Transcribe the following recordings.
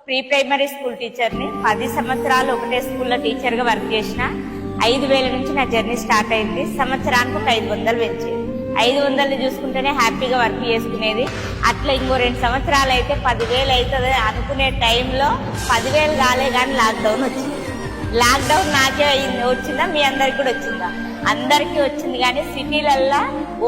Pre primary school టీచర్ని. 10 సంవత్సరాలు ఒకటే స్కూల్లో టీచర్గా వర్క్ చేసిన. 5,000 నుంచి నా జర్నీ స్టార్ట్ అయింది. సంవత్సరానికి ఒక 500 పెంచేది. 500 చూసుకుంటేనే హ్యాపీగా వర్క్ చేసుకునేది. అట్లా ఇంకో 2 సంవత్సరాలు అయితే 10,000 అవుతుంది అనుకునే టైంలో 10,000 కాలే కానీ లాక్డౌన్ వచ్చింది. లాక్డౌన్ నాకే వచ్చిందా, మీ అందరికి కూడా వచ్చిందా? అందరికీ వచ్చింది. కానీ సిటీలల్లో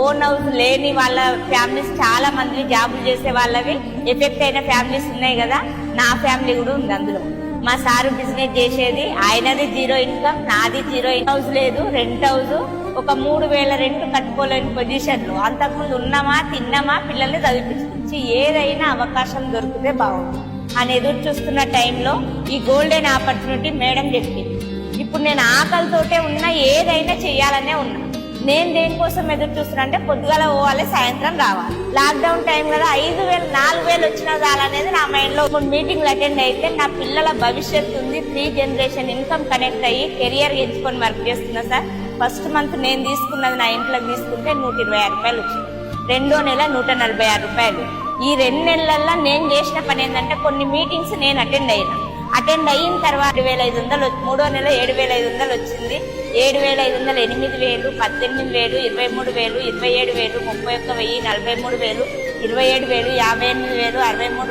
ఓన్ హౌస్ లేని వాళ్ళ ఫ్యామిలీస్ చాలా మంది, జాబులు చేసే వాళ్ళవి ఎఫెక్ట్ అయిన ఫ్యామిలీస్ ఉన్నాయి కదా. నా ఫ్యామిలీ కూడా ఉంది అందులో. మా సారు బిజినెస్ చేసేది, ఆయనది 0 ఇన్కమ్, నాది 0 హౌస్ లేదు, రెంట్ హౌస్. ఒక 3,000 రెంట్ కట్టుకోలేని పొజిషన్లో అంతకుముందు ఉన్నామా, తిన్నామా, పిల్లల్ని చదివించి ఏదైనా అవకాశం దొరికితే బాగుంది అని ఎదురు చూస్తున్న టైంలో ఈ గోల్డెన్ ఆపర్చునిటీ మేడం చెప్పింది. ఇప్పుడు నేను ఆకలితోటే ఉన్నా, ఏదైనా చెయ్యాలనే ఉన్నా. నేను దేనికోసం ఎదురు చూస్తున్నా అంటే పొద్దుగాల పోవాలి, సాయంత్రం రావాలి. లాక్డౌన్ టైం కదా, 5,000 4,000 వచ్చినా చాలనేది నా మైండ్ లో. మీటింగ్లు అటెండ్ అయితే నా పిల్లల భవిష్యత్తు ఉంది, 3 జనరేషన్ ఇన్కమ్ కనెక్ట్ అయ్యి కెరియర్ ఎంచుకొని వర్క్ చేస్తున్నా సార్. ఫస్ట్ మంత్ నేను తీసుకున్నది నా ఇంట్లోకి తీసుకుంటే 126 రూపాయలు వచ్చింది. రెండో నెల 146 రూపాయలు. ఈ 2 నెలల్లో నేను చేసిన పని ఏంటంటే కొన్ని మీటింగ్స్ నేను అటెండ్ అయిన తర్వాత 7,500, మూడో నెల 7,500 వచ్చింది. 7,500, 8,000, 18,000, 23,000, 27,000, 31,000, 43,000, 27,000, 58,000, 63,000, 78,000, 88, 99,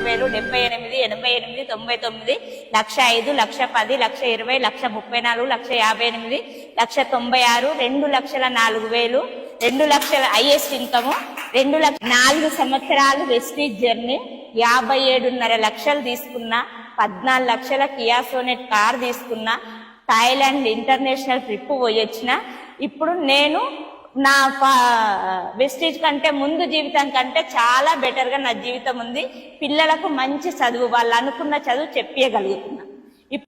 1,05,000, 1,10,000, 1,20,000, 1,34,000, 1,58,000, 1,96,000, 2,04,000, 2 లక్షల హైయెస్ట్ ఇన్కమ్. 2 లక్షల 4 సంవత్సరాలు వెస్టీజ్ జర్నీ. 57.5 లక్షలు తీసుకున్నా. 14 లక్షల కియా సోనెట్ కార్ తీసుకున్నా. థాయిలాండ్ ఇంటర్నేషనల్ ట్రిప్ పోయొచ్చిన. ఇప్పుడు నేను నా వెస్టీజ్ కంటే ముందు జీవితం కంటే చాలా బెటర్గా నా జీవితం ఉంది. పిల్లలకు మంచి చదువు, వాళ్ళు అనుకున్న చదువు చెప్పగలుగుతున్నా.